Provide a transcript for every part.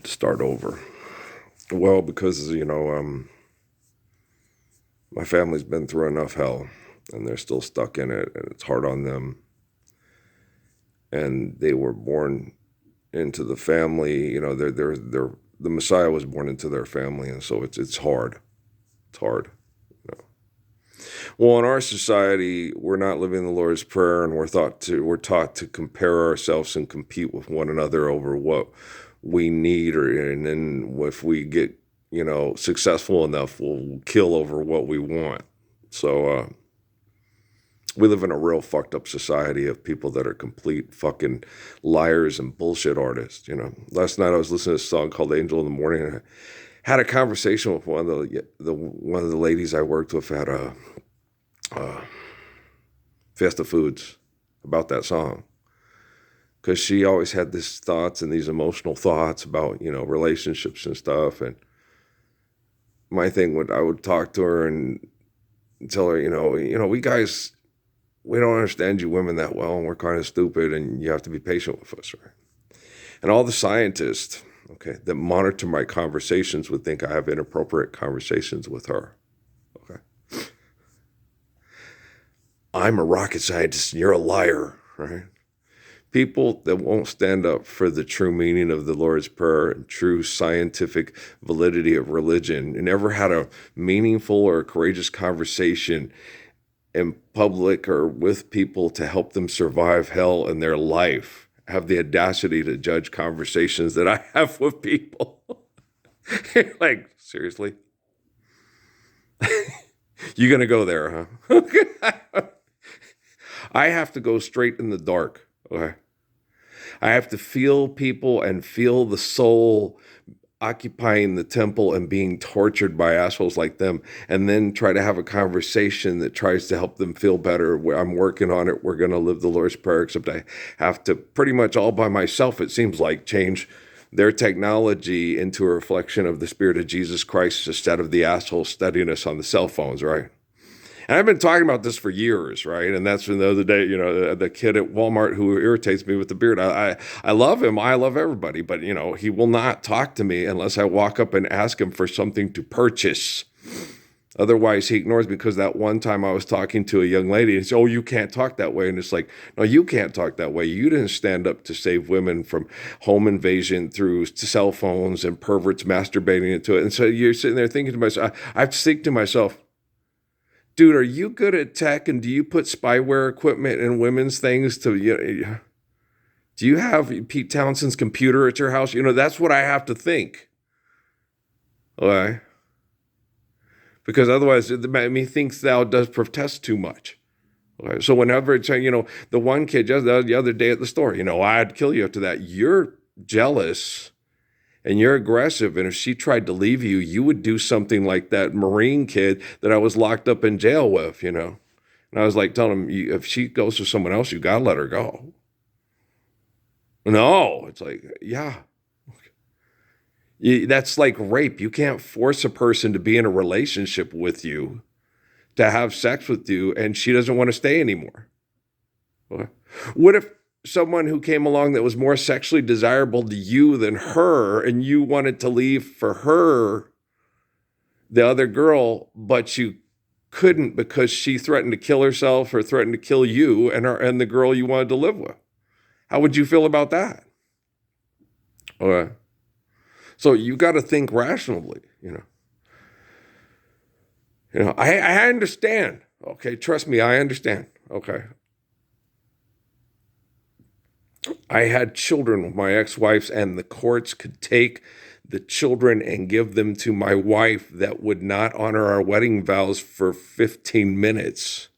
to start over. Well, because, my family's been through enough hell and they're still stuck in it and it's hard on them. And they were born into the family, the Messiah was born into their family. And so it's hard. It's hard. Well, in our society, we're not living the Lord's Prayer, and we're taught to compare ourselves and compete with one another over what we need, and then if we get successful enough, we'll kill over what we want. So we live in a real fucked up society of people that are complete fucking liars and bullshit artists. Last night I was listening to a song called "Angel in the Morning," and I had a conversation with one of the ladies I worked with at Fiesta Foods about that song, because she always had these thoughts and these emotional thoughts about relationships and stuff. And my thing I would talk to her and tell her, we guys, we don't understand you women that well, and we're kind of stupid, and you have to be patient with us, right? And all the scientists, okay, that monitor my conversations would think I have inappropriate conversations with her. Okay. I'm a rocket scientist and you're a liar, right? People that won't stand up for the true meaning of the Lord's Prayer and true scientific validity of religion, and never had a meaningful or courageous conversation in public or with people to help them survive hell in their life, have the audacity to judge conversations that I have with people. Like, seriously? You gonna go there, huh? I have to go straight in the dark. Okay. I have to feel people and feel the soul occupying the temple and being tortured by assholes like them, and then try to have a conversation that tries to help them feel better. I'm working on it. We're going to live the Lord's Prayer, except I have to pretty much all by myself, it seems like, change their technology into a reflection of the Spirit of Jesus Christ instead of the assholes studying us on the cell phones, right? And I've been talking about this for years, right? And that's when the other day, the kid at Walmart who irritates me with the beard. I love him. I love everybody. But, he will not talk to me unless I walk up and ask him for something to purchase. Otherwise, he ignores me, because that one time I was talking to a young lady and he said, "Oh, you can't talk that way." And it's like, no, you can't talk that way. You didn't stand up to save women from home invasion through cell phones and perverts masturbating into it. And so you're sitting there thinking to myself, I have to think to myself, dude, are you good at tech, and do you put spyware equipment in women's things do you have Pete Townsend's computer at your house? That's what I have to think. Okay. Because otherwise, methinks thou does protest too much. Okay. So whenever it's, the one kid just the other day at the store, I'd kill you after that. You're jealous and you're aggressive, and if she tried to leave you, you would do something like that Marine kid that I was locked up in jail with, And I was like telling him, if she goes to someone else, you got to let her go. No, it's like, yeah. That's like rape. You can't force a person to be in a relationship with you, to have sex with you, and she doesn't want to stay anymore. What if someone who came along that was more sexually desirable to you than her, and you wanted to leave for her, the other girl, but you couldn't because she threatened to kill herself or threatened to kill you and the girl you wanted to live with? How would you feel about that? Okay. So you got to think rationally, I understand. Okay, trust me, I understand. Okay. I had children with my ex-wives, and the courts could take the children and give them to my wife that would not honor our wedding vows for 15 minutes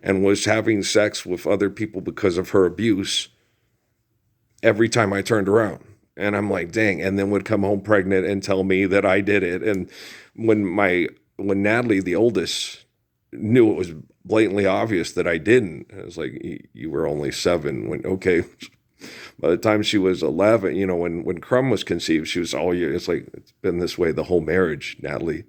and was having sex with other people because of her abuse every time I turned around. And I'm like, dang, and then would come home pregnant and tell me that I did it. And when Natalie, the oldest, knew it was blatantly obvious that I didn't, I was like, you were only 7. Okay. By the time she was 11, when Crumb was conceived, she was, it's like, it's been this way the whole marriage, Natalie.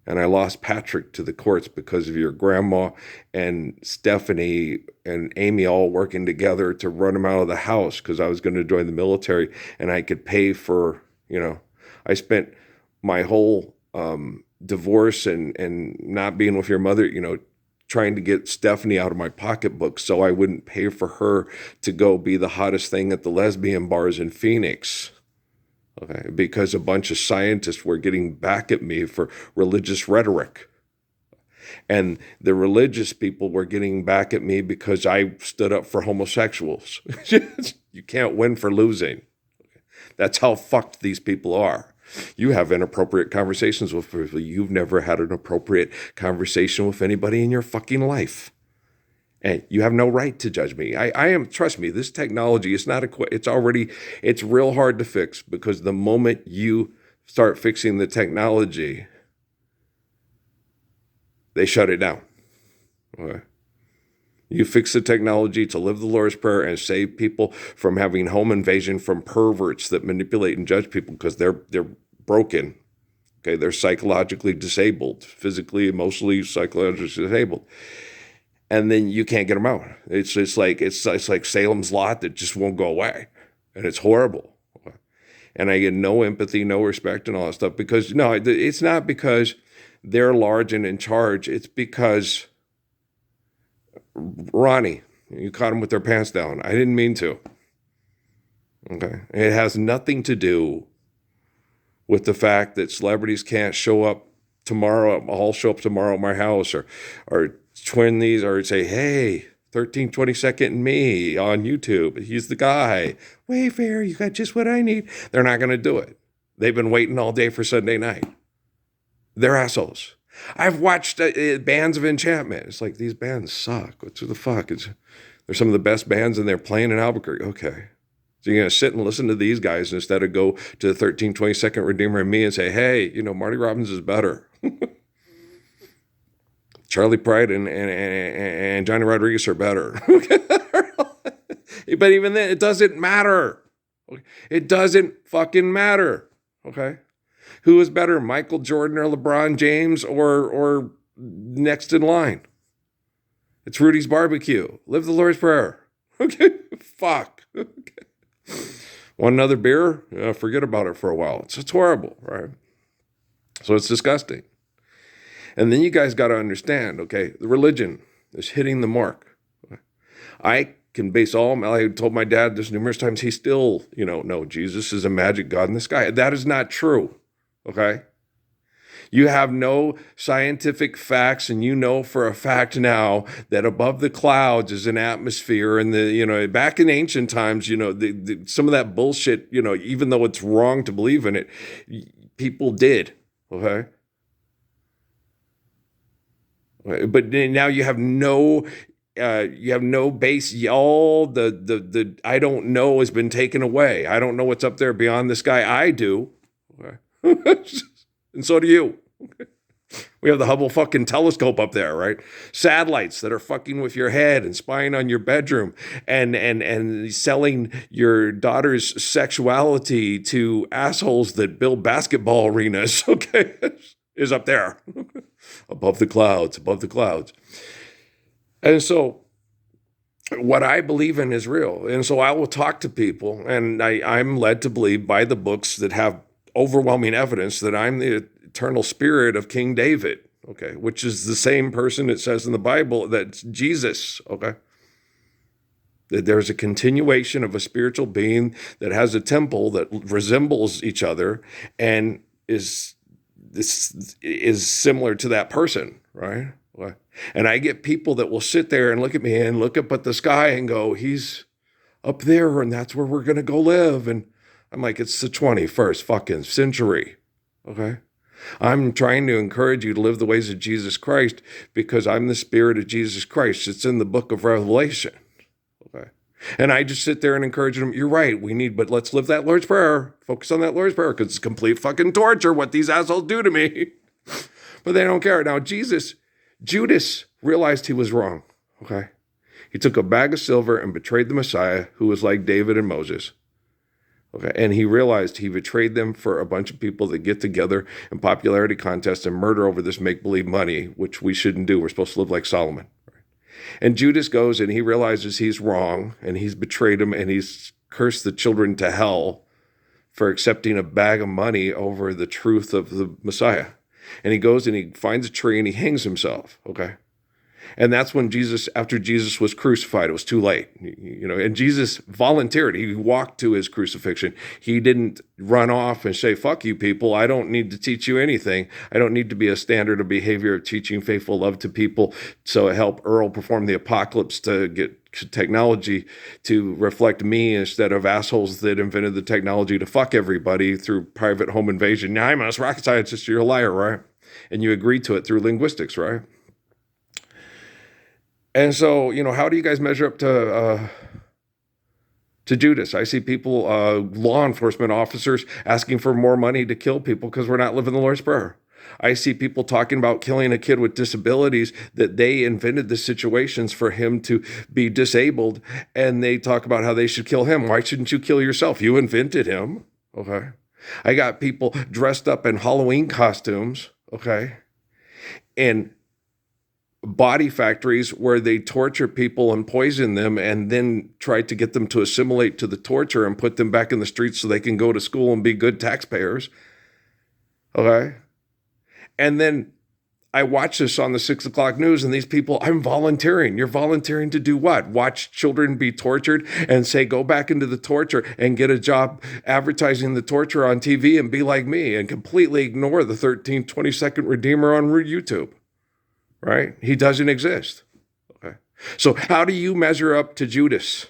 And I lost Patrick to the courts because of your grandma and Stephanie and Amy all working together to run him out of the house because I was going to join the military and I could pay for, I spent my whole divorce and not being with your mother, trying to get Stephanie out of my pocketbook so I wouldn't pay for her to go be the hottest thing at the lesbian bars in Phoenix. Okay, because a bunch of scientists were getting back at me for religious rhetoric. And the religious people were getting back at me because I stood up for homosexuals. You can't win for losing. That's how fucked these people are. You have inappropriate conversations with people. You've never had an appropriate conversation with anybody in your fucking life. And you have no right to judge me. I am, trust me, this technology is not, it's real hard to fix because the moment you start fixing the technology, they shut it down. Okay. You fix the technology to live the Lord's Prayer and save people from having home invasion from perverts that manipulate and judge people because they're broken. Okay, they're psychologically disabled, physically, emotionally, psychologically disabled. And then you can't get them out. It's like Salem's Lot that just won't go away, and it's horrible. And I get no empathy, no respect, and all that stuff because no, it's not because they're large and in charge. It's because Ronnie, you caught them with their pants down. I didn't mean to. Okay, it has nothing to do with the fact that celebrities can't show up tomorrow. I'll show up tomorrow at my house or twin these or say, hey, 1322nd and me on YouTube. He's the guy. Wayfair, you got just what I need. They're not going to do it. They've been waiting all day for Sunday night. They're assholes. I've watched bands of enchantment. It's like, these bands suck. What the fuck? They're some of the best bands and they're playing in Albuquerque. Okay. So you're going to sit and listen to these guys instead of go to the 1322nd Redeemer and me and say, hey, Marty Robbins is better. Charlie Pride and Johnny Rodriguez are better. But even then, it doesn't matter. It doesn't fucking matter. Okay? Who is better, Michael Jordan or LeBron James or next in line? It's Rudy's Barbecue. Live the Lord's Prayer. Okay? Fuck. Okay. Want another beer? Forget about it for a while. It's horrible, right? So it's disgusting. And then you guys got to understand, okay, the religion is hitting the mark. I can base I told my dad this numerous times, he still, no, Jesus is a magic God in the sky. That is not true, okay? You have no scientific facts, and for a fact now that above the clouds is an atmosphere, and back in ancient times, some of that bullshit, even though it's wrong to believe in it, people did, okay? But now you have no base. All the I don't know has been taken away. I don't know what's up there beyond the sky. I do, okay. And so do you. Okay. We have the Hubble fucking telescope up there, right? Satellites that are fucking with your head and spying on your bedroom and selling your daughter's sexuality to assholes that build basketball arenas. Okay, is up there. Above the clouds. And so what I believe in is real. And so I will talk to people, and I'm led to believe by the books that have overwhelming evidence that I'm the eternal spirit of King David, okay, which is the same person it says in the Bible that's Jesus, okay? That there's a continuation of a spiritual being that has a temple that resembles each other and is similar to that person, right? And I get people that will sit there and look at me and look up at the sky and go, he's up there and that's where we're going to go live. And I'm like, it's the 21st fucking century, okay? I'm trying to encourage you to live the ways of Jesus Christ because I'm the spirit of Jesus Christ. It's in the book of Revelation, okay? And I just sit there and encourage them, you're right, but let's live that Lord's Prayer. Focus on that Lord's Prayer because it's complete fucking torture what these assholes do to me. But they don't care. Now, Judas realized he was wrong, okay? He took a bag of silver and betrayed the Messiah who was like David and Moses, Okay. And he realized he betrayed them for a bunch of people that get together in popularity contests and murder over this make-believe money, which we shouldn't do. We're supposed to live like Solomon. And Judas goes and he realizes he's wrong and he's betrayed him and he's cursed the children to hell for accepting a bag of money over the truth of the Messiah. And he goes and he finds a tree and he hangs himself. Okay. And that's when Jesus, after Jesus was crucified, it was too late, and Jesus volunteered. He walked to his crucifixion. He didn't run off and say, fuck you people. I don't need to teach you anything. I don't need to be a standard of behavior of teaching faithful love to people. So help Earl perform the apocalypse to get technology to reflect me instead of assholes that invented the technology to fuck everybody through private home invasion. Now I'm a rocket scientist. You're a liar, right? And you agreed to it through linguistics, right? And so, how do you guys measure up to Judas? I see people, law enforcement officers, asking for more money to kill people because we're not living the Lord's Prayer. I see people talking about killing a kid with disabilities, that they invented the situations for him to be disabled, and they talk about how they should kill him. Why shouldn't you kill yourself? You invented him, okay? I got people dressed up in Halloween costumes, okay? And body factories where they torture people and poison them and then try to get them to assimilate to the torture and put them back in the streets so they can go to school and be good taxpayers. Okay. And then I watch this on the 6 o'clock news and these people, I'm volunteering. You're volunteering to do what? Watch children be tortured and say, go back into the torture and get a job advertising the torture on TV and be like me and completely ignore the 20-second Redeemer on YouTube. Right? He doesn't exist. Okay. So how do you measure up to Judas?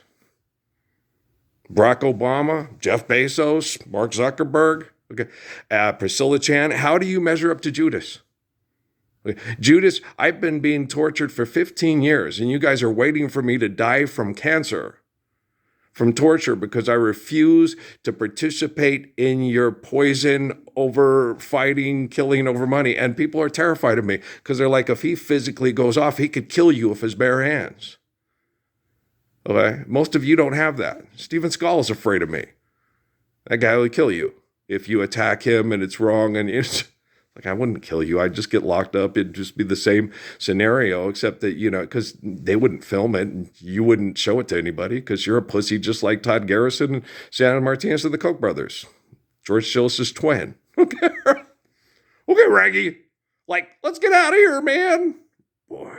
Barack Obama, Jeff Bezos, Mark Zuckerberg, okay, Priscilla Chan. How do you measure up to Judas? Okay. Judas, I've been being tortured for 15 years, and you guys are waiting for me to die from cancer, from torture, because I refuse to participate in your poison over fighting, killing over money. And people are terrified of me because they're like, if he physically goes off, he could kill you with his bare hands. Okay? Most of you don't have that. Steven Skull is afraid of me. That guy will kill you if you attack him and it's wrong. And it's like, I wouldn't kill you. I'd just get locked up. It'd just be the same scenario, except that, because they wouldn't film it and you wouldn't show it to anybody because you're a pussy just like Todd Garrison and Shannon Martinez of the Koch brothers. George Chillis' twin. Okay. Okay, Raggy. Like, let's get out of here, man. Boy.